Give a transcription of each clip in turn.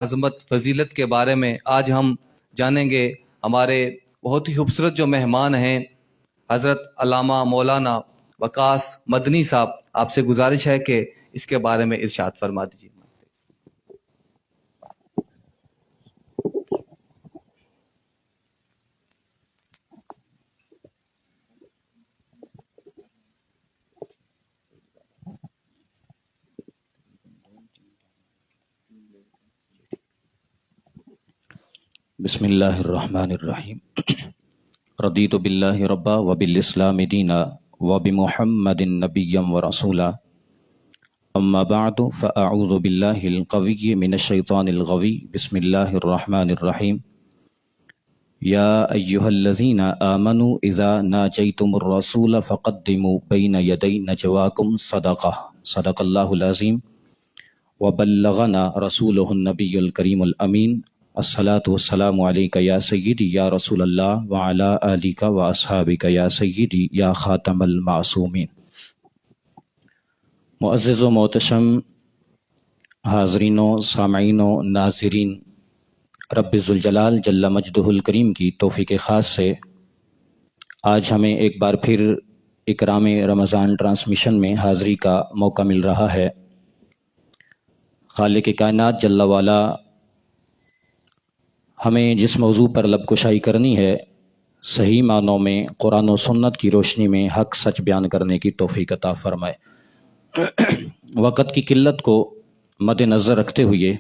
عظمت فضیلت کے بارے میں آج ہم جانیں گے۔ ہمارے بہت ہی خوبصورت جو مہمان ہیں حضرت علامہ مولانا وقاص مدنی صاحب، آپ سے گزارش ہے کہ اس کے بارے میں ارشاد فرما دیجیے۔ بسم اللہ الرحمن الرحیم۔ رضیت باللہ ربا وبالاسلام دینا وبمحمد نبیا ورسولا، اما بعد فاعوذ باللہ القوی من الشیطان الغوی، بسم اللہ الرحمن الرحیم۔ یا ایہا الذین آمنوا اذا ناجیتم الرسول فقدموا بین یدی نجواکم صدقہ، صدق اللہ العظیم۔ وبلغنا رسولہ النبی الکریم الامین، الصلاۃ والسلام علیک یا سیدی یا رسول اللہ وعلی آلک و اصحابک یا سیدی یا خاتم المعصومین۔ معزز و محتشم حاضرین و سامعین و ناظرین، رب ذوالجلال جل مجدہ الکریم کی توفیق خاص سے آج ہمیں ایک بار پھر اکرام رمضان ٹرانسمیشن میں حاضری کا موقع مل رہا ہے۔ خالق کائنات جل وعلا ہمیں جس موضوع پر لب کشائی کرنی ہے، صحیح معنوں میں قرآن و سنت کی روشنی میں حق سچ بیان کرنے کی توفیق عطا فرمائے۔ وقت کی قلت کو مد نظر رکھتے ہوئے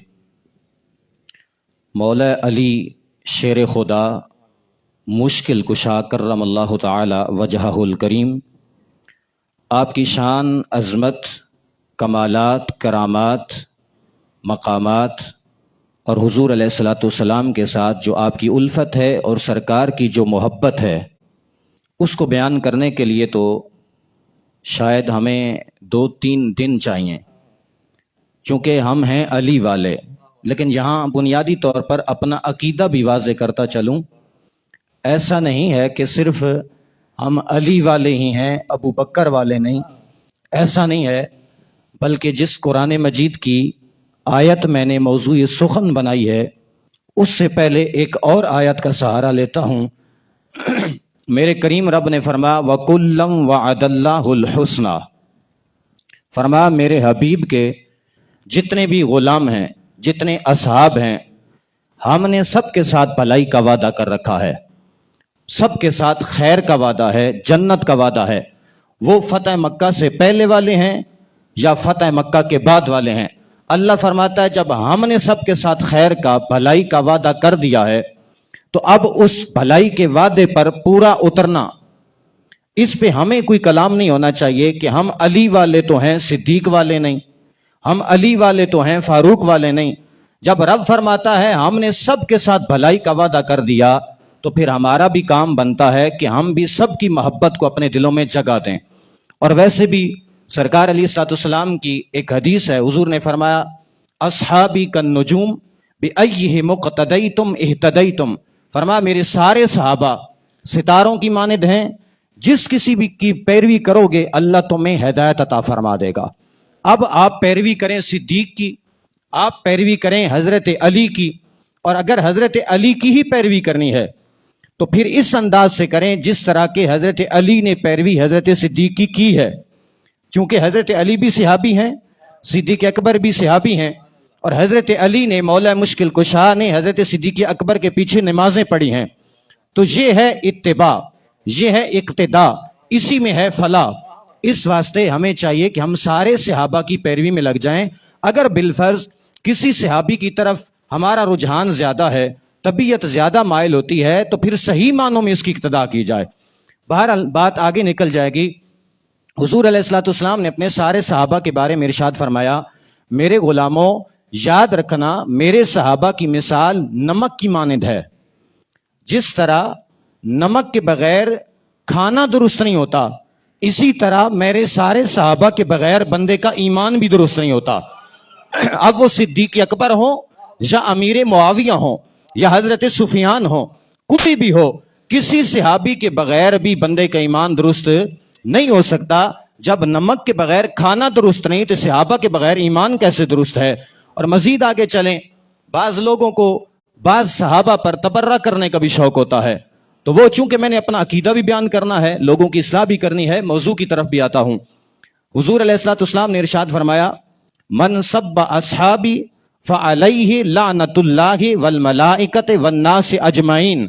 مولا علی شیر خدا مشکل کشا کرم اللہ تعالی وجہہ الکریم، آپ کی شان، عظمت، کمالات، کرامات، مقامات اور حضور علیہ الصلوۃ والسلام کے ساتھ جو آپ کی الفت ہے اور سرکار کی جو محبت ہے، اس کو بیان کرنے کے لیے تو شاید ہمیں 2-3 دن چاہیے، چونکہ ہم ہیں علی والے۔ لیکن یہاں بنیادی طور پر اپنا عقیدہ بھی واضح کرتا چلوں، ایسا نہیں ہے کہ صرف ہم علی والے ہی ہیں، ابو بکر والے نہیں، ایسا نہیں ہے، بلکہ جس قرآن مجید کی آیت میں نے موضوع سخن بنائی ہے، اس سے پہلے ایک اور آیت کا سہارا لیتا ہوں۔ میرے کریم رب نے فرمایا وَكُلًّا وَعَدَ اللَّهُ الْحُسْنَى، فرمایا میرے حبیب کے جتنے بھی غلام ہیں، جتنے اصحاب ہیں، ہم نے سب کے ساتھ بھلائی کا وعدہ کر رکھا ہے، سب کے ساتھ خیر کا وعدہ ہے، جنت کا وعدہ ہے۔ وہ فتح مکہ سے پہلے والے ہیں یا فتح مکہ کے بعد والے ہیں، اللہ فرماتا ہے جب ہم نے سب کے ساتھ خیر کا، بھلائی کا وعدہ کر دیا ہے تو اب اس بھلائی کے وعدے پر پورا اترنا، اس پہ ہمیں کوئی کلام نہیں ہونا چاہیے کہ ہم علی والے تو ہیں، صدیق والے نہیں، ہم علی والے تو ہیں، فاروق والے نہیں۔ جب رب فرماتا ہے ہم نے سب کے ساتھ بھلائی کا وعدہ کر دیا تو پھر ہمارا بھی کام بنتا ہے کہ ہم بھی سب کی محبت کو اپنے دلوں میں جگہ دیں۔ اور ویسے بھی سرکار علیہ الصلوۃ والسلام کی ایک حدیث ہے، حضور نے فرمایا اصحابی کالنجوم بأیہم اقتدیتم اہتدیتم، فرمایا میرے سارے صحابہ ستاروں کی مانند ہیں، جس کسی بھی کی پیروی کرو گے اللہ تمہیں ہدایت عطا فرما دے گا۔ اب آپ پیروی کریں صدیق کی، آپ پیروی کریں حضرت علی کی، اور اگر حضرت علی کی ہی پیروی کرنی ہے تو پھر اس انداز سے کریں جس طرح کہ حضرت علی نے پیروی حضرت صدیق کی ہے، چونکہ حضرت علی بھی صحابی ہیں، صدیق اکبر بھی صحابی ہیں، اور حضرت علی نے مولا مشکل کشا نے حضرت صدیق اکبر کے پیچھے نمازیں پڑھی ہیں۔ تو یہ ہے اتباع، یہ ہے اقتداء، اسی میں ہے فلاح۔ اس واسطے ہمیں چاہیے کہ ہم سارے صحابہ کی پیروی میں لگ جائیں۔ اگر بالفرض کسی صحابی کی طرف ہمارا رجحان زیادہ ہے، طبیعت زیادہ مائل ہوتی ہے، تو پھر صحیح معنوں میں اس کی اقتداء کی جائے۔ بہرحال بات آگے نکل جائے گی۔ حضور علیہ الصلوۃ والسلام نے اپنے سارے صحابہ کے بارے میں ارشاد فرمایا میرے غلاموں یاد رکھنا میرے صحابہ کی مثال نمک کی مانند ہے، جس طرح نمک کے بغیر کھانا درست نہیں ہوتا، اسی طرح میرے سارے صحابہ کے بغیر بندے کا ایمان بھی درست نہیں ہوتا۔ اب وہ صدیق اکبر ہوں یا امیر معاویہ ہوں یا حضرت سفیان ہوں، کوئی بھی ہو، کسی صحابی کے بغیر بھی بندے کا ایمان درست نہیں ہو سکتا۔ جب نمک کے بغیر کھانا درست نہیں تو صحابہ کے بغیر ایمان کیسے درست ہے؟ اور مزید آگے چلیں بعض لوگوں کو بعض صحابہ پر تبرہ کرنے کا بھی شوق ہوتا ہے، تو وہ چونکہ میں نے اپنا عقیدہ بھی بیان کرنا ہے، لوگوں کی اصلاح بھی کرنی ہے، موضوع کی طرف بھی آتا ہوں۔ حضور علیہ الصلوۃ والسلام نے ارشاد فرمایا، من سب اصحابی فعلیہ لعنت اللہ والملائکۃ والناس اجمعین۔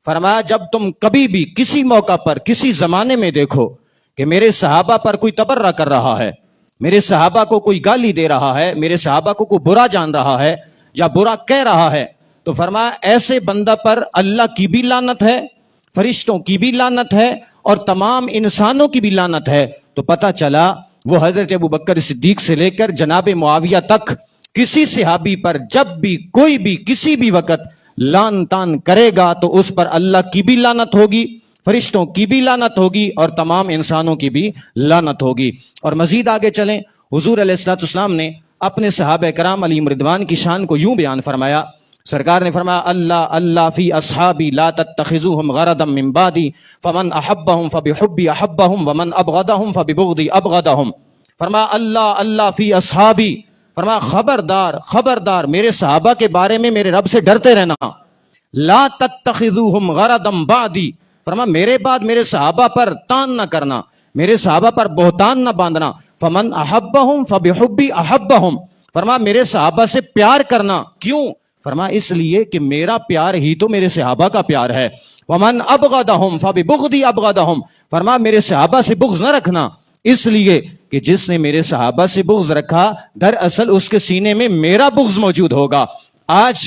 فرمایا جب تم کبھی بھی کسی موقع پر کسی زمانے میں دیکھو کہ میرے صحابہ پر کوئی تبرہ کر رہا ہے، میرے صحابہ کو کوئی گالی دے رہا ہے، میرے صحابہ کو کوئی برا جان رہا ہے یا برا کہہ رہا ہے، تو فرمایا ایسے بندہ پر اللہ کی بھی لعنت ہے، فرشتوں کی بھی لعنت ہے، اور تمام انسانوں کی بھی لعنت ہے۔ تو پتہ چلا وہ حضرت ابوبکر صدیق سے لے کر جناب معاویہ تک کسی صحابی پر جب بھی کوئی بھی کسی بھی وقت لعن طعن کرے گا تو اس پر اللہ کی بھی لعنت ہوگی، فرشتوں کی بھی لعنت ہوگی، اور تمام انسانوں کی بھی لعنت ہوگی۔ اور مزید آگے چلیں، حضور علیہ الصلوۃ والسلام نے اپنے صحابہ کرام علیہم رضوان کی شان کو یوں بیان فرمایا، سرکار نے فرمایا، اللہ اللہ فی اصحابی لا تتخذوہم غرضا من بعدی فمن احبہم فبحبی احبہم ومن ابغضہم فببغضی ابغضہم۔ فرمایا اللہ اللہ فی اصحابی، فرمایا خبردار خبردار میرے صحابہ کے بارے میں میرے رب سے ڈرتے رہنا، لا تتخذوہم غرضا بعدی، فرمایا میرے بعد میرے صحابہ پر تان نہ کرنا، میرے صحابہ پر بہتان نہ باندھنا، فمن احبہم فبحبی احبہم، فرمایا میرے صحابہ سے پیار کرنا، کیوں؟ فرمایا اس لیے کہ میرا پیار ہی تو میرے صحابہ کا پیار ہے، ومن ابغضہم فببغضی ابغضہم، فرمایا میرے صحابہ سے بغض نہ رکھنا، اس لیے کہ جس نے میرے صحابہ سے بغض رکھا دراصل اس کے سینے میں میرا بغض موجود ہوگا۔ آج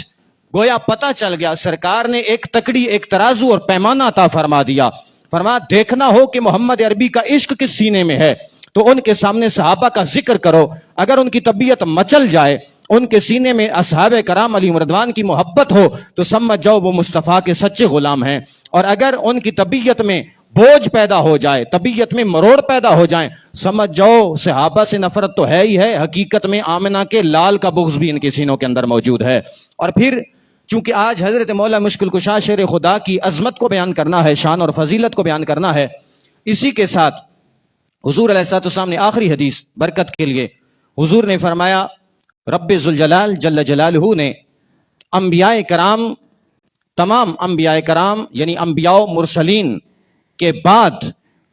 گویا پتہ چل گیا، سرکار نے ایک تکڑی، ایک ترازو اور پیمانہ عطا فرما دیا، فرمایا دیکھنا ہو کہ محمد عربی کا عشق کس سینے میں ہے تو ان کے سامنے صحابہ کا ذکر کرو، اگر ان کی طبیعت مچل جائے، ان کے سینے میں اصحاب کرام علیہم رضوان کی محبت ہو تو سمجھ جاؤ وہ مصطفیٰ کے سچے غلام ہیں، اور اگر ان کی طبیعت میں بوجھ پیدا ہو جائے، طبیعت میں مروڑ پیدا ہو جائیں، سمجھ جاؤ صحابہ سے نفرت تو ہے ہی ہے، حقیقت میں آمنہ کے لال کا بغض بھی ان کے سینوں کے اندر موجود ہے۔ اور پھر چونکہ آج حضرت مولا مشکل کشا شیر خدا کی عظمت کو بیان کرنا ہے، شان اور فضیلت کو بیان کرنا ہے، اسی کے ساتھ حضور علیہ الصلوۃ والسلام نے آخری حدیث برکت کے لیے حضور نے فرمایا، رب ذوالجلال جل جلالہ نے انبیاء کرام، تمام انبیاء کرام یعنی انبیاء و مرسلین کے بعد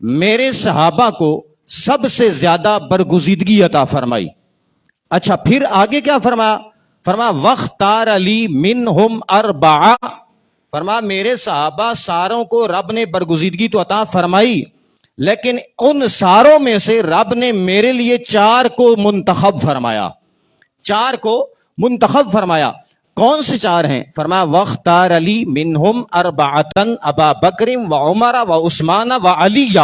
میرے صحابہ کو سب سے زیادہ برگزیدگی عطا فرمائی۔ اچھا پھر آگے کیا فرمایا؟ فرمایا وَاخْتَارَ لِي مِنْهُمْ أَرْبَعَ، فرمایا میرے صحابہ ساروں کو رب نے برگزیدگی تو عطا فرمائی، لیکن ان ساروں میں سے رب نے میرے لیے 4 کو منتخب فرمایا، 4 کو منتخب فرمایا۔ کون سے 4 ہیں؟ فرمایا وَاخْتَارَ لِي مِنْهُمْ أَرْبَعَةً أَبَا بَكْرٍ وَعُمَرَ وَعُثْمَانَ وَعَلِيَّ،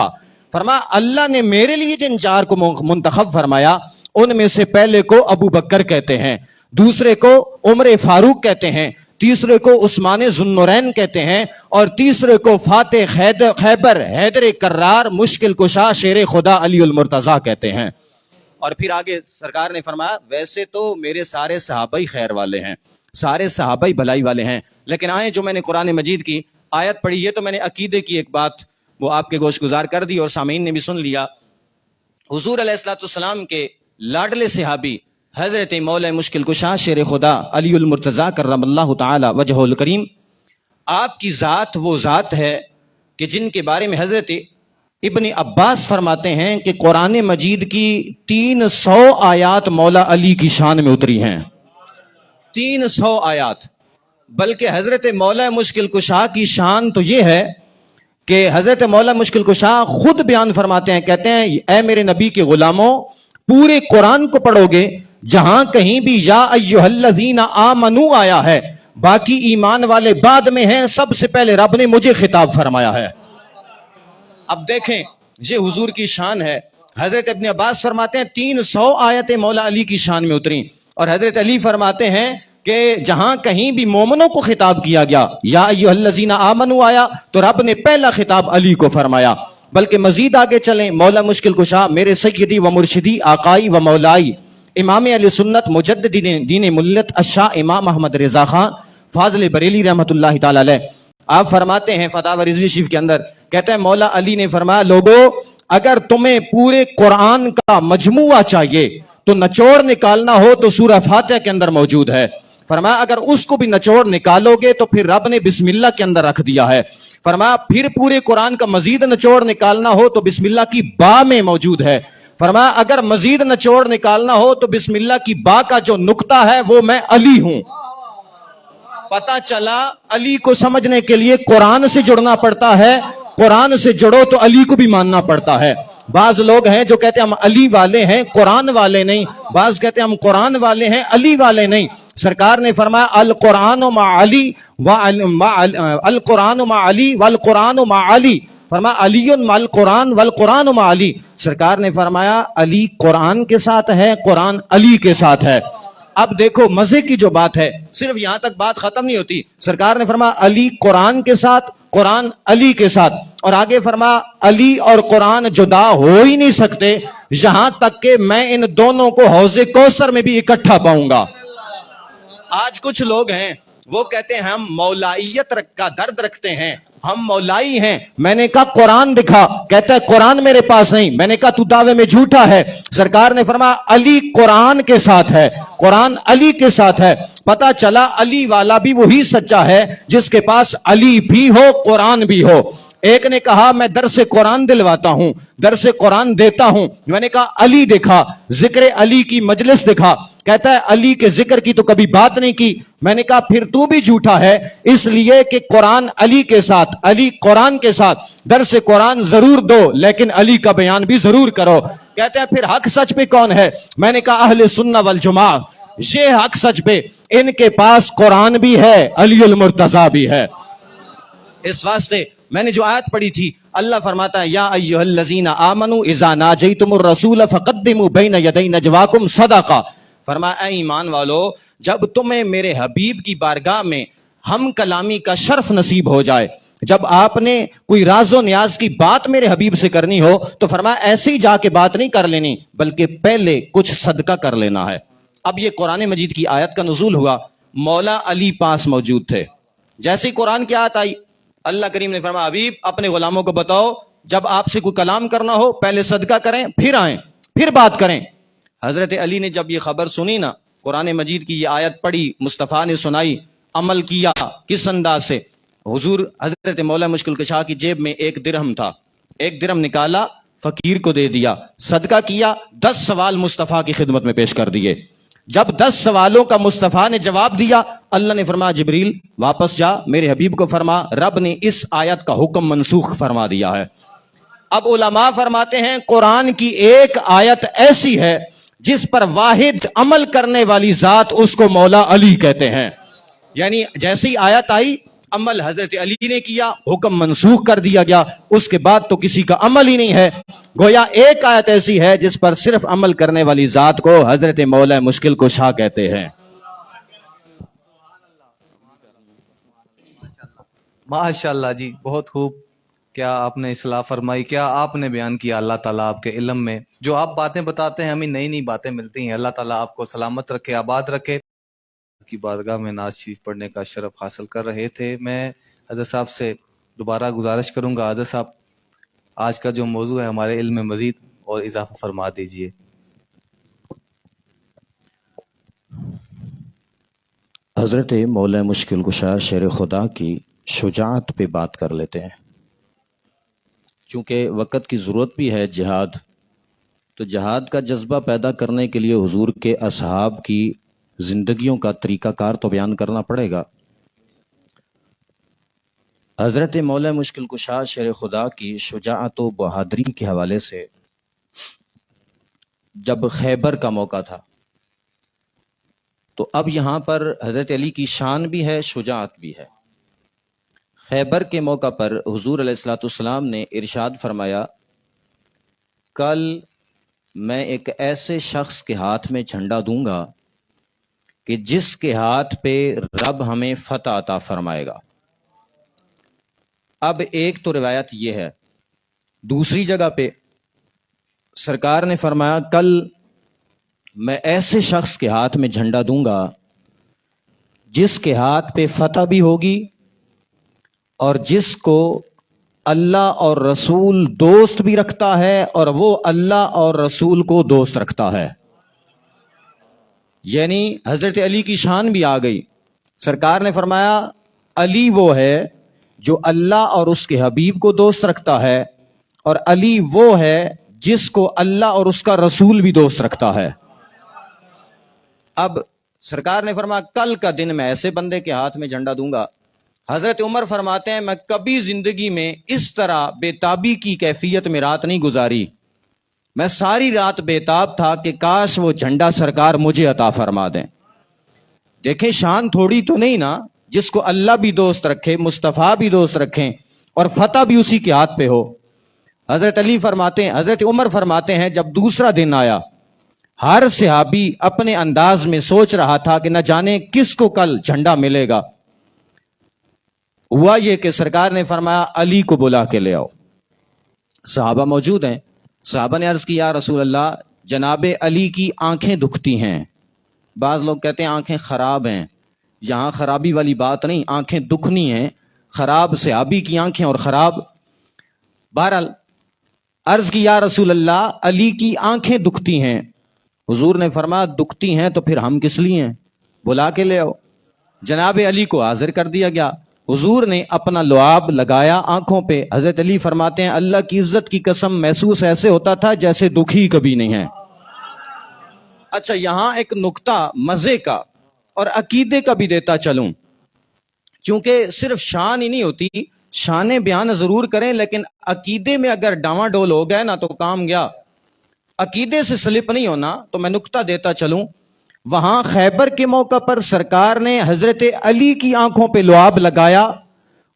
فرمایا اللہ نے میرے لیے جن 4 کو منتخب فرمایا ان میں سے پہلے کو ابو بکر کہتے ہیں، دوسرے کو عمر فاروق کہتے ہیں، تیسرے کو عثمان ذو النورین کہتے ہیں، اور تیسرے کو فاتح خیبر حیدر کرار مشکل کشا شیر خدا علی المرتضیٰ کہتے ہیں۔ اور پھر آگے سرکار نے فرمایا ویسے تو میرے سارے صحابہ ہی خیر والے ہیں، سارے صحابہ ہی بھلائی والے ہیں، لیکن آئیں جو میں نے قرآن مجید کی آیت پڑھی ہے تو میں نے عقیدے کی ایک بات وہ آپ کے گوش گزار کر دی اور سامعین نے بھی سن لیا۔ حضور علیہ الصلوۃ والسلام کے لاڈلے صحابی حضرت مولا مشکل کشا شیر خدا علی المرتضیٰ کرم اللہ تعالی وجہ الکریم، آپ کی ذات وہ ذات ہے کہ جن کے بارے میں حضرت ابن عباس فرماتے ہیں کہ قرآن مجید کی 300 آیات مولا علی کی شان میں اتری ہیں، 300 آیات۔ بلکہ حضرت مولا مشکل کشا کی شان تو یہ ہے کہ حضرت مولا مشکل کشا خود بیان فرماتے ہیں، کہتے ہیں اے میرے نبی کے غلاموں، پورے قرآن کو پڑھو گے جہاں کہیں بھی یا ایھا الذین آمنوا آیا ہے، باقی ایمان والے بعد میں ہیں، سب سے پہلے رب نے مجھے خطاب فرمایا ہے۔ اب دیکھیں یہ حضور کی شان ہے۔ حضرت ابن عباس فرماتے ہیں 300 آیتیں مولا علی کی شان میں اتریں، اور حضرت علی فرماتے ہیں کہ جہاں کہیں بھی مومنوں کو خطاب کیا گیا یا ایھا الذین آمنوا آیا تو رب نے پہلا خطاب علی کو فرمایا۔ بلکہ مزید آگے چلیں، مولا مشکل کشا میرے سیدی و مرشدی آقائی و مولائی امام علیہ سنت مجدد دین ملت الشاہ امام احمد رضا خان فاضل بریلی رحمۃ اللہ تعالی علیہ، آپ فرماتے ہیں فتاوی رضوی شریف کے اندر، کہتے ہیں مولا علی نے فرمایا لوگو اگر تمہیں پورے قرآن کا مجموعہ چاہیے تو نچوڑ نکالنا ہو تو سورہ فاتحہ کے اندر موجود ہے، فرمایا اگر اس کو بھی نچوڑ نکالو گے تو پھر رب نے بسم اللہ کے اندر رکھ دیا ہے. فرمایا پھر پورے قرآن کا مزید نچوڑ نکالنا ہو تو بسم اللہ کی با میں موجود ہے. فرمایا اگر مزید نچوڑ نکالنا ہو تو بسم اللہ کی با کا جو نقطہ ہے وہ میں علی ہوں. پتا چلا علی کو سمجھنے کے لیے قرآن سے جڑنا پڑتا ہے. قرآن سے جڑو تو علی کو بھی ماننا پڑتا ہے. بعض لوگ ہیں جو کہتے ہیں ہم علی والے ہیں قرآن والے نہیں. بعض کہتے ہیں ہم قرآن والے ہیں علی والے نہیں. سرکار نے فرمایا القرآن مع علی القرآن مع علی والقرآن مع علی. فرمایا علی مع القرآن والقرآن مع علی. سرکار نے فرمایا علی قرآن کے ساتھ ہے, قرآن علی کے ساتھ ہے. اب دیکھو مزے کی جو بات ہے, صرف یہاں تک بات ختم نہیں ہوتی. سرکار نے فرمایا علی قرآن کے ساتھ, قرآن علی کے ساتھ, اور آگے فرمایا علی اور قرآن جدا ہو ہی نہیں سکتے یہاں تک کہ میں ان دونوں کو حوض کوثر میں بھی اکٹھا پاؤں گا. آج کچھ لوگ ہیں وہ کہتے ہیں ہم مولائیت کا درد رکھتے ہیں, ہم مولائی ہیں. میں نے کہا قرآن دکھا, کہتا ہے قرآن میرے پاس نہیں. میں نے کہا تو دعوے میں جھوٹا ہے. سرکار نے فرمایا علی قرآن کے ساتھ ہے, قرآن علی کے ساتھ ہے. پتا چلا علی والا بھی وہی سچا ہے جس کے پاس علی بھی ہو قرآن بھی ہو. ایک نے کہا میں درس قرآن دلواتا ہوں, درس قرآن دیتا ہوں. میں نے کہا علی دکھا, ذکر علی کی مجلس دکھا. کہتا ہے علی کے ذکر کی تو کبھی بات نہیں کی. میں نے کہا پھر تو بھی جھوٹا ہے, اس لیے کہ قرآن علی کے ساتھ, علی قرآن کے ساتھ. درس قرآن ضرور دو لیکن علی کا بیان بھی ضرور کرو. کہتا ہے پھر حق سچ پہ کون ہے؟ میں نے کہا اہل سنہ والجماع, یہ حق سچ پہ. ان کے پاس قرآن بھی ہے, علی المرتضی بھی ہے. اس واسطے میں نے جو آیت پڑھی تھی, اللہ فرماتا ہے یا ایھا الذین آمنوا اذا ناجیتم الرسول فقدموا بین یدی نجواکم صدقہ. فرمایا اے ایمان والو, جب تمہیں میرے حبیب کی بارگاہ میں ہم کلامی کا شرف نصیب ہو جائے, جب آپ نے کوئی راز و نیاز کی بات میرے حبیب سے کرنی ہو تو فرمایا ایسے ہی جا کے بات نہیں کر لینی بلکہ پہلے کچھ صدقہ کر لینا ہے. اب یہ قرآن مجید کی آیت کا نزول ہوا, مولا علی پاس موجود تھے. جیسے ہی قرآن کی آیت آئی, اللہ کریم نے فرمایا حبیب اپنے غلاموں کو بتاؤ جب آپ سے کوئی کلام کرنا ہو پہلے صدقہ کریں پھر آئیں پھر بات کریں. حضرت علی نے جب یہ خبر سنی نا, قرآن مجید کی یہ آیت پڑھی, مصطفیٰ نے سنائی, عمل کیا. کس انداز سے؟ حضور حضرت مولا مشکل کشا کی جیب میں 1 درہم تھا, 1 درہم نکالا فقیر کو دے دیا, صدقہ کیا. 10 سوال مصطفیٰ کی خدمت میں پیش کر دیے. جب 10 سوالوں کا مصطفیٰ نے جواب دیا, اللہ نے فرمایا جبریل واپس جا, میرے حبیب کو فرما رب نے اس آیت کا حکم منسوخ فرما دیا ہے. اب علماء فرماتے ہیں قرآن کی ایک آیت ایسی ہے جس پر واحد عمل کرنے والی ذات اس کو مولا علی کہتے ہیں. یعنی جیسی آیت آئی عمل حضرت علی نے کیا, حکم منسوخ کر دیا گیا, اس کے بعد تو کسی کا عمل ہی نہیں ہے. گویا ایک آیت ایسی ہے جس پر صرف عمل کرنے والی ذات کو حضرت مولا مشکل کشا کہتے ہیں. ماشاءاللہ جی, بہت خوب. کیا آپ نے اصلاح فرمائی, کیا آپ نے بیان کیا. اللہ تعالیٰ آپ کے علم میں جو آپ باتیں بتاتے ہیں ہمیں نئی نئی باتیں ملتی ہیں. اللہ تعالیٰ آپ کو سلامت رکھے, آباد رکھے. کی بارگاہ میں نعت شریف پڑھنے کا شرف حاصل کر رہے تھے. میں حضرت صاحب سے دوبارہ گزارش کروں گا, حضرت صاحب آج کا جو موضوع ہے ہمارے علم میں مزید اور اضافہ فرما دیجئے. حضرت مولا مشکل کشا شیر خدا کی شجاعت پہ بات کر لیتے ہیں. چونکہ وقت کی ضرورت بھی ہے جہاد, تو جہاد کا جذبہ پیدا کرنے کے لیے حضور کے اصحاب کی زندگیوں کا طریقہ کار تو بیان کرنا پڑے گا. حضرت مولا مشکل کشا شیر خدا کی شجاعت و بہادری کے حوالے سے جب خیبر کا موقع تھا تو اب یہاں پر حضرت علی کی شان بھی ہے, شجاعت بھی ہے. خیبر کے موقع پر حضور علیہ الصلوۃ والسلام نے ارشاد فرمایا کل میں ایک ایسے شخص کے ہاتھ میں جھنڈا دوں گا کہ جس کے ہاتھ پہ رب ہمیں فتح عطا فرمائے گا. اب ایک تو روایت یہ ہے, دوسری جگہ پہ سرکار نے فرمایا کل میں ایسے شخص کے ہاتھ میں جھنڈا دوں گا جس کے ہاتھ پہ فتح بھی ہوگی اور جس کو اللہ اور رسول دوست بھی رکھتا ہے اور وہ اللہ اور رسول کو دوست رکھتا ہے. یعنی حضرت علی کی شان بھی آ گئی. سرکار نے فرمایا علی وہ ہے جو اللہ اور اس کے حبیب کو دوست رکھتا ہے، اور علی وہ ہے جس کو اللہ اور اس کا رسول بھی دوست رکھتا ہے. اب سرکار نے فرمایا کل کا دن میں ایسے بندے کے ہاتھ میں جھنڈا دوں گا. حضرت عمر فرماتے ہیں میں کبھی زندگی میں اس طرح بے تابی کی کیفیت میں رات نہیں گزاری. میں ساری رات بے تاب تھا کہ کاش وہ جھنڈا سرکار مجھے عطا فرما دیں. دیکھیں شان تھوڑی تو نہیں نا، جس کو اللہ بھی دوست رکھے، مصطفیٰ بھی دوست رکھیں، اور فتح بھی اسی کے ہاتھ پہ ہو. حضرت علی فرماتے ہیں، حضرت عمر فرماتے ہیں جب دوسرا دن آیا، ہر صحابی اپنے انداز میں سوچ رہا تھا کہ نہ جانے کس کو کل جھنڈا ملے گا. ہوا یہ کہ سرکار نے فرمایا علی کو بلا کے لے آؤ. صحابہ موجود ہیں. صحابہ نے عرض کی یا رسول اللہ جناب علی کی آنکھیں دکھتی ہیں. بعض لوگ کہتے ہیں آنکھیں خراب ہیں. یہاں خرابی والی بات نہیں، آنکھیں دکھنی ہیں. خراب صحابی کی آنکھیں اور خراب. بہرحال عرض کی یا رسول اللہ علی کی آنکھیں دکھتی ہیں. حضور نے فرمایا دکھتی ہیں تو پھر ہم کس لیے ہیں، بلا کے لے آؤ. جناب علی کو حاضر کر دیا گیا. حضور نے اپنا لعاب لگایا آنکھوں پہ. حضرت علی فرماتے ہیں اللہ کی عزت کی قسم محسوس ایسے ہوتا تھا جیسے دکھی کبھی نہیں ہے. اچھا یہاں ایک نکتہ مزے کا اور عقیدے کا بھی دیتا چلوں، چونکہ صرف شان ہی نہیں ہوتی، شانیں بیان ضرور کریں لیکن عقیدے میں اگر ڈاواں ڈول ہو گئے نا تو کام گیا. عقیدے سے سلپ نہیں ہونا. تو میں نکتہ دیتا چلوں. وہاں خیبر کے موقع پر سرکار نے حضرت علی کی آنکھوں پہ لعاب لگایا.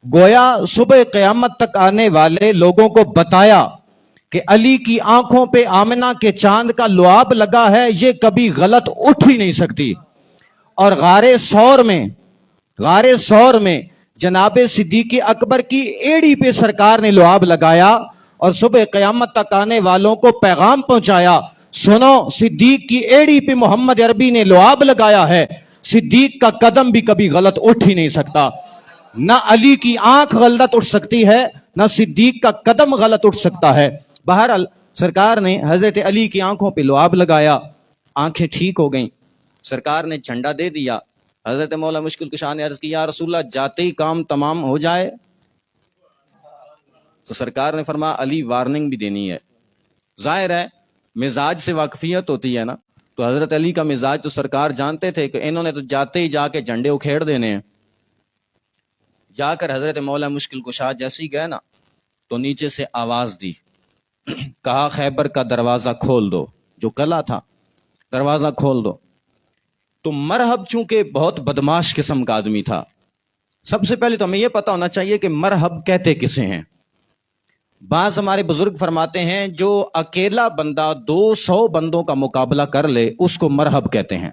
گویا صبح قیامت تک آنے والے لوگوں کو بتایا کہ علی کی آنکھوں پہ آمنہ کے چاند کا لعاب لگا ہے، یہ کبھی غلط اٹھ ہی نہیں سکتی. اور غار سور میں جناب صدیق اکبر کی ایڑی پہ سرکار نے لعاب لگایا اور صبح قیامت تک آنے والوں کو پیغام پہنچایا، سنو صدیق کی ایڑی پہ محمد عربی نے لعاب لگایا ہے، صدیق کا قدم بھی کبھی غلط اٹھ ہی نہیں سکتا. نہ علی کی آنکھ غلط اٹھ سکتی ہے، نہ صدیق کا قدم غلط اٹھ سکتا ہے. بہرحال سرکار نے حضرت علی کی آنکھوں پہ لعاب لگایا، آنکھیں ٹھیک ہو گئیں. سرکار نے جھنڈا دے دیا. حضرت مولا مشکل کشا نے عرض کی یا رسول اللہ جاتے ہی کام تمام ہو جائے؟ تو سرکار نے فرمایا علی وارننگ بھی دینی ہے. ظاہر ہے مزاج سے واقفیت ہوتی ہے نا، تو حضرت علی کا مزاج تو سرکار جانتے تھے کہ انہوں نے تو جاتے ہی جا کے جھنڈے اکھیڑ دینے ہیں. جا کر حضرت مولا مشکل کشا جیسے ہی گئے نا تو نیچے سے آواز دی، کہا خیبر کا دروازہ کھول دو. جو کلا تھا دروازہ کھول دو. تو مرحب چونکہ بہت بدماش قسم کا آدمی تھا، سب سے پہلے تو ہمیں یہ پتا ہونا چاہیے کہ مرحب کہتے کسے ہیں. بعض ہمارے بزرگ فرماتے ہیں جو اکیلا بندہ 200 بندوں کا مقابلہ کر لے اس کو مرحب کہتے ہیں.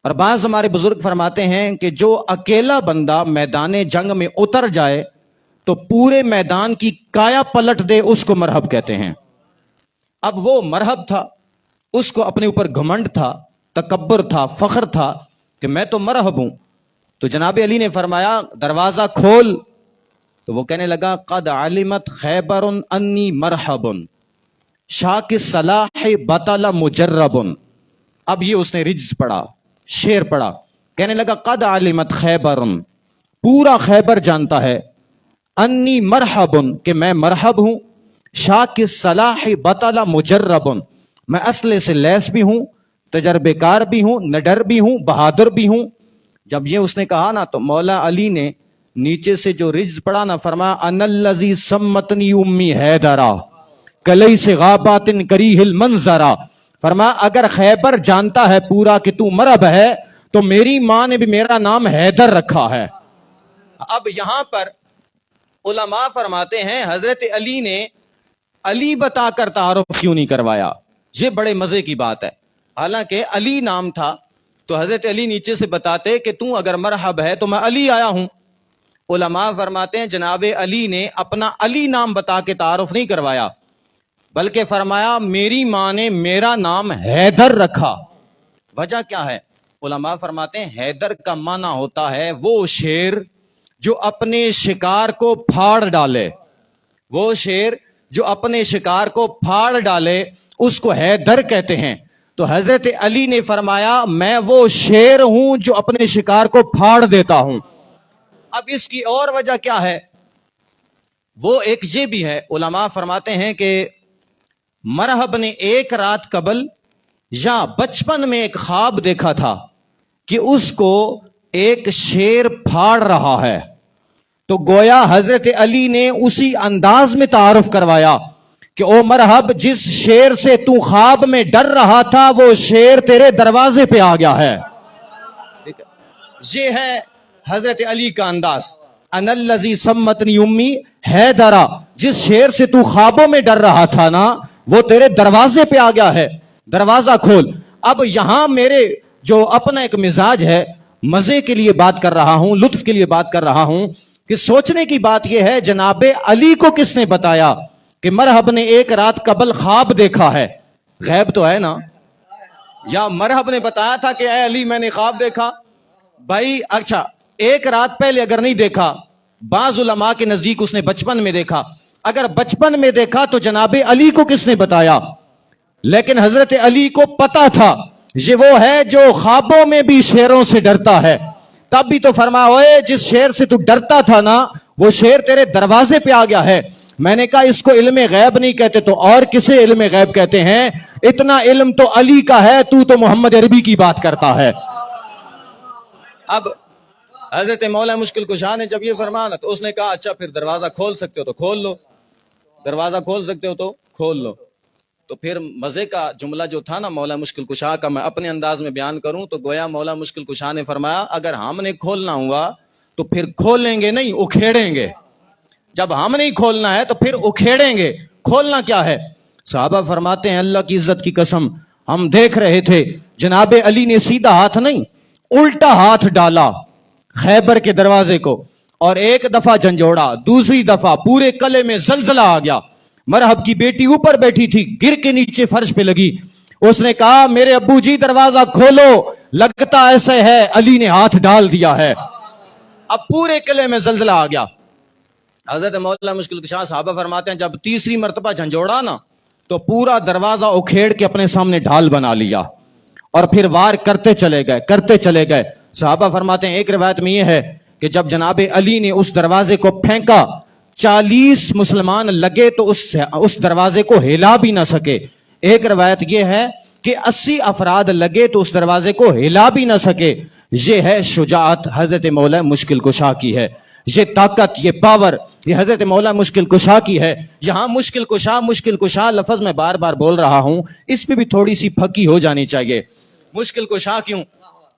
اور بعض ہمارے بزرگ فرماتے ہیں کہ جو اکیلا بندہ میدان جنگ میں اتر جائے تو پورے میدان کی کایا پلٹ دے اس کو مرحب کہتے ہیں. اب وہ مرحب تھا، اس کو اپنے اوپر گھمنڈ تھا، تکبر تھا، فخر تھا کہ میں تو مرحب ہوں. تو جناب علی نے فرمایا دروازہ کھول. تو وہ کہنے لگا قد علمت خیبر انی مرحب شاک صلاح بطل مجرب. اب یہ اس نے رجز پڑھا، شعر پڑھا. کہنے لگا قد علمت خیبر، پورا خیبر جانتا ہے، انی مرحب کہ میں مرحب ہوں، شاک صلاح بطل مجرب میں اسلحے سے لیس بھی ہوں، تجربے کار بھی ہوں، نڈر بھی ہوں، بہادر بھی ہوں. جب یہ اس نے کہا نا تو مولا علی نے نیچے سے جو رجز پڑا نا فرمایا ان الذی سمتنی امی حیدرا کلیس غابات کریہ المنظرا. فرمایا اگر خیبر جانتا ہے پورا کہ تو مرحب ہے تو میری ماں نے بھی میرا نام حیدر رکھا ہے. اب یہاں پر علماء فرماتے ہیں حضرت علی نے علی بتا کر تعارف کیوں نہیں کروایا؟ یہ بڑے مزے کی بات ہے. حالانکہ علی نام تھا تو حضرت علی نیچے سے بتاتے کہ تو اگر مرحب ہے تو میں علی آیا ہوں. علماء فرماتے ہیں جناب علی نے اپنا علی نام بتا کے تعارف نہیں کروایا، بلکہ فرمایا میری ماں نے میرا نام حیدر رکھا. وجہ کیا ہے؟ علماء فرماتے ہیں حیدر کا معنی ہوتا ہے وہ شیر جو اپنے شکار کو پھاڑ ڈالے. وہ شیر جو اپنے شکار کو پھاڑ ڈالے اس کو حیدر کہتے ہیں. تو حضرت علی نے فرمایا میں وہ شیر ہوں جو اپنے شکار کو پھاڑ دیتا ہوں۔ اب اس کی اور وجہ کیا ہے؟ وہ ایک یہ بھی ہے، علماء فرماتے ہیں کہ مرحب نے ایک رات قبل یا بچپن میں ایک خواب دیکھا تھا کہ اس کو ایک شیر پھاڑ رہا ہے، تو گویا حضرت علی نے اسی انداز میں تعارف کروایا کہ او مرحب، جس شیر سے تو خواب میں ڈر رہا تھا وہ شیر تیرے دروازے پہ آ گیا ہے۔ یہ ہے حضرت علی کا انداز، ان الذی سمتنی امی حیدرا، جس شیر سے تو خوابوں میں ڈر رہا تھا نا وہ تیرے دروازے پہ آ گیا ہے، دروازہ کھول۔ اب یہاں میرے جو اپنا ایک مزاج ہے، مزے کے لیے بات کر رہا ہوں، لطف کے لیے بات کر رہا ہوں، کہ سوچنے کی بات یہ ہے جناب علی کو کس نے بتایا کہ مرحب نے ایک رات قبل خواب دیکھا ہے؟ غیب تو ہے نا؟ یا مرحب نے بتایا تھا کہ اے علی میں نے خواب دیکھا؟ بھائی اچھا، ایک رات پہلے اگر نہیں دیکھا، بعض علماء کے نزدیک اس نے بچپن میں دیکھا، اگر بچپن میں دیکھا تو جناب علی کو کس نے بتایا؟ لیکن حضرت علی کو پتا تھا یہ وہ ہے جو خوابوں میں بھی شیروں سے ڈرتا ہے، تب بھی تو فرمایا ہوئے جس شیر سے تو ڈرتا تھا نا وہ شیر تیرے دروازے پہ آ گیا ہے۔ میں نے کہا اس کو علم غیب نہیں کہتے تو اور کسے علم غیب کہتے ہیں؟ اتنا علم تو علی کا ہے، تو محمد عربی کی بات کرتا ہے۔ اب حضرت مولا مشکل کشا نے جب یہ فرمایا تو اس نے کہا اچھا پھر دروازہ کھول سکتے ہو تو کھول لو، دروازہ کھول سکتے ہو تو کھول لو۔ تو پھر مزے کا جملہ جو تھا نا مولا مشکل کشا کا، میں اپنے انداز میں بیان کروں تو گویا مولا مشکل کشا نے فرمایا اگر ہم نے کھولنا ہوا تو پھر کھولیں گے نہیں، اکھیڑیں گے۔ جب ہم نہیں کھولنا ہے تو پھر اکھیڑیں گے۔ کھولنا کیا ہے؟ صحابہ فرماتے ہیں اللہ کی عزت کی قسم ہم دیکھ رہے تھے جناب علی نے سیدھا ہاتھ نہیں الٹا ہاتھ ڈالا خیبر کے دروازے کو، اور ایک دفعہ جھنجھوڑا، دوسری دفعہ پورے قلعے میں زلزلہ آ گیا۔ مرحب کی بیٹی اوپر بیٹھی تھی، گر کے نیچے فرش پہ لگی، اس نے کہا میرے ابو جی دروازہ کھولو، لگتا ایسے ہے علی نے ہاتھ ڈال دیا ہے۔ اب پورے قلعے میں زلزلہ آ گیا۔ حضرت مولا مشکل کشا صحابہ فرماتے ہیں جب تیسری مرتبہ جھنجھوڑا نا تو پورا دروازہ اکھیڑ کے اپنے سامنے ڈھال بنا لیا اور پھر وار کرتے چلے گئے۔ صحابہ فرماتے ہیں ایک روایت میں یہ ہے کہ جب جناب علی نے اس دروازے کو پھینکا 40 مسلمان لگے تو اس دروازے کو ہلا بھی نہ سکے۔ ایک روایت یہ ہے کہ 80 افراد لگے تو اس دروازے کو ہلا بھی نہ سکے۔ یہ ہے شجاعت حضرت مولا مشکل کشا کی ہے، یہ طاقت، یہ پاور، یہ حضرت مولا مشکل کشا کی ہے۔ یہاں مشکل کشا لفظ میں بار بار بول رہا ہوں، اس پہ بھی تھوڑی سی پھکی ہو جانی چاہیے۔ مشکل کشا کیوں؟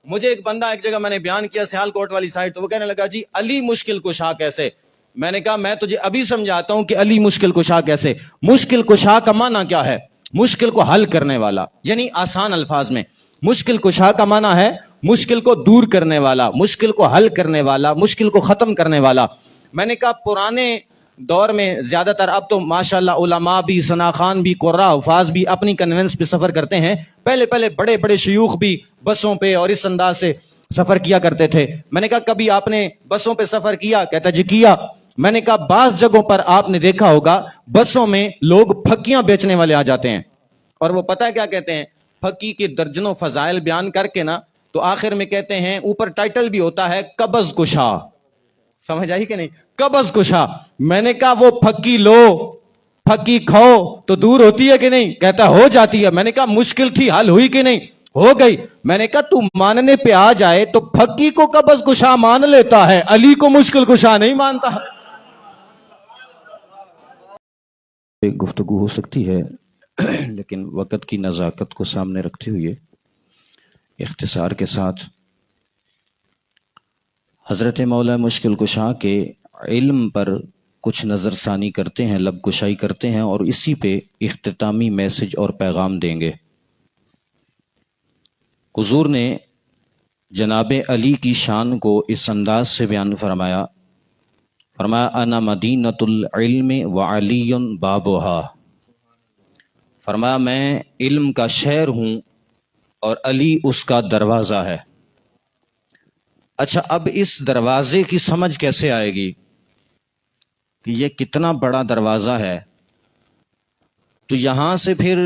مجھے ایک بندہ ایک جگہ میں نے بیان کیا سیالکوٹ والی سائڈ، تو وہ کہنے لگا جی علی مشکل کشا کیسے؟ میں نے کہا میں تجھے ابھی سمجھاتا ہوں کہ علی مشکل کشا کیسے۔ مشکل کشا کا معنی کیا ہے؟ مشکل کو حل کرنے والا، یعنی آسان الفاظ میں مشکل کشا کا معنی ہے مشکل کو دور کرنے والا، مشکل کو حل کرنے والا، مشکل کو ختم کرنے والا۔ میں نے کہا پرانے دور میں زیادہ تر، اب تو ماشاءاللہ علماء بھی، ثناخان بھی، قراء حفاظ بھی اپنی کنونس پہ سفر کرتے ہیں، پہلے بڑے بڑے شیوخ بھی بسوں پہ اور اس انداز سے سفر کیا کرتے تھے۔ میں نے کہا کبھی آپ نے بسوں پہ سفر کیا؟ کہتا جی کیا۔ میں نے کہا بعض جگہوں پر آپ نے دیکھا ہوگا بسوں میں لوگ پھکیاں بیچنے والے آ جاتے ہیں، اور وہ پتہ ہے کیا کہتے ہیں؟ پھکی کے درجنوں فضائل بیان کر کے نا تو آخر میں کہتے ہیں، اوپر ٹائٹل بھی ہوتا ہے قبض کشا۔ سمجھ آئی کہ نہیں؟ قبض کشا۔ میں نے کہا وہ پھکی لو، پھکی کھاؤ تو دور ہوتی ہے کہ نہیں؟ کہتا ہو جاتی ہے۔ میں نے کہا مشکل تھی، حل ہوئی کہ نہیں؟ ہو گئی۔ میں نے کہا تو ماننے پہ آ جائے تو پھکی کو قبض کشا مان لیتا ہے، علی کو مشکل کشا نہیں مانتا۔ ایک گفتگو ہو سکتی ہے لیکن وقت کی نزاکت کو سامنے رکھتے ہوئے اختصار کے ساتھ حضرت مولا مشکل کشا کے علم پر کچھ نظر ثانی کرتے ہیں، لب کشائی کرتے ہیں، اور اسی پہ اختتامی میسج اور پیغام دیں گے۔ حضور نے جناب علی کی شان کو اس انداز سے بیان فرمایا انا مدینۃ العلم وعلی بابھا، فرمایا میں علم کا شہر ہوں اور علی اس کا دروازہ ہے۔ اچھا اب اس دروازے کی سمجھ کیسے آئے گی کہ یہ کتنا بڑا دروازہ ہے؟ تو یہاں سے پھر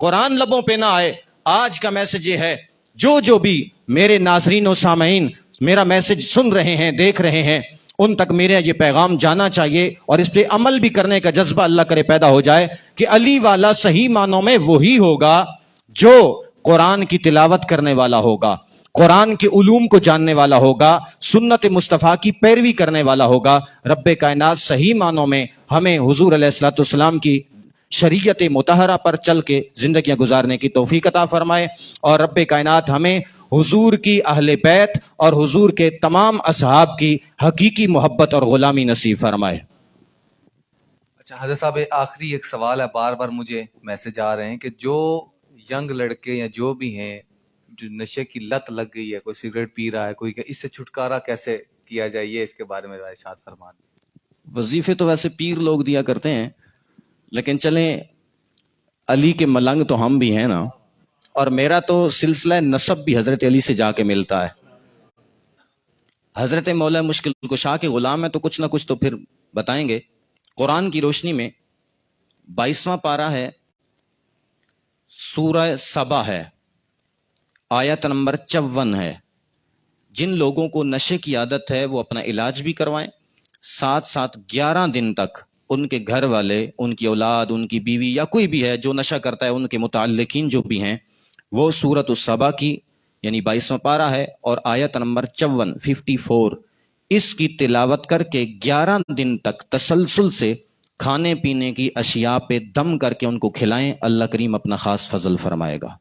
قرآن لبوں پہ نہ آئے. آج کا میسج یہ ہے، جو بھی میرے ناظرین و سامعین میرا میسج سن رہے ہیں، دیکھ رہے ہیں، ان تک میرا یہ پیغام جانا چاہیے اور اس پہ عمل بھی کرنے کا جذبہ اللہ کرے پیدا ہو جائے کہ علی والا صحیح معنوں میں وہی ہوگا جو قرآن کی تلاوت کرنے والا ہوگا، قرآن کے علوم کو جاننے والا ہوگا، سنت مصطفیٰ کی پیروی کرنے والا ہوگا. رب کائنات صحیح معنوں میں ہمیں حضور علیہ الصلوۃ والسلام کی شریعت مطہرہ پر چل کے زندگیاں گزارنے کی توفیق عطا فرمائے، اور رب کائنات ہمیں حضور کی اہل بیت اور حضور کے تمام اصحاب کی حقیقی محبت اور غلامی نصیب فرمائے. اچھا حضرت صاحب، آخری ایک سوال ہے، بار بار مجھے میسج آ رہے ہیں کہ جو ینگ لڑکے یا جو بھی ہیں جو نشے کی لت لگ گئی ہے، کوئی سگریٹ پی رہا ہے، کوئی کہ اس سے چھٹکارا کیسے کیا جائے، یہ اس کے بارے میں ارشاد فرما دیں. وظیفے تو ویسے پیر لوگ دیا کرتے ہیں، لیکن چلیں علی کے ملنگ تو ہم بھی ہیں نا، اور میرا تو سلسلہ نسب بھی حضرت علی سے جا کے ملتا ہے. حضرت مولا مشکل کشا کے غلام ہے تو کچھ نہ کچھ تو پھر بتائیں گے. قرآن کی روشنی میں 22واں پارہ ہے، سورہ سبا ہے، آیت نمبر 54 ہے. جن لوگوں کو نشے کی عادت ہے وہ اپنا علاج بھی کروائیں، ساتھ ساتھ 11 دن تک ان کے گھر والے، ان کی اولاد، ان کی بیوی یا کوئی بھی ہے جو نشہ کرتا ہے، ان کے متعلقین جو بھی ہیں، وہ سورۃ السبا کی یعنی 22واں پارہ ہے اور آیت نمبر 54 اس کی تلاوت کر کے 11 دن تک تسلسل سے کھانے پینے کی اشیاء پہ دم کر کے ان کو کھلائیں. اللہ کریم اپنا خاص فضل فرمائے گا.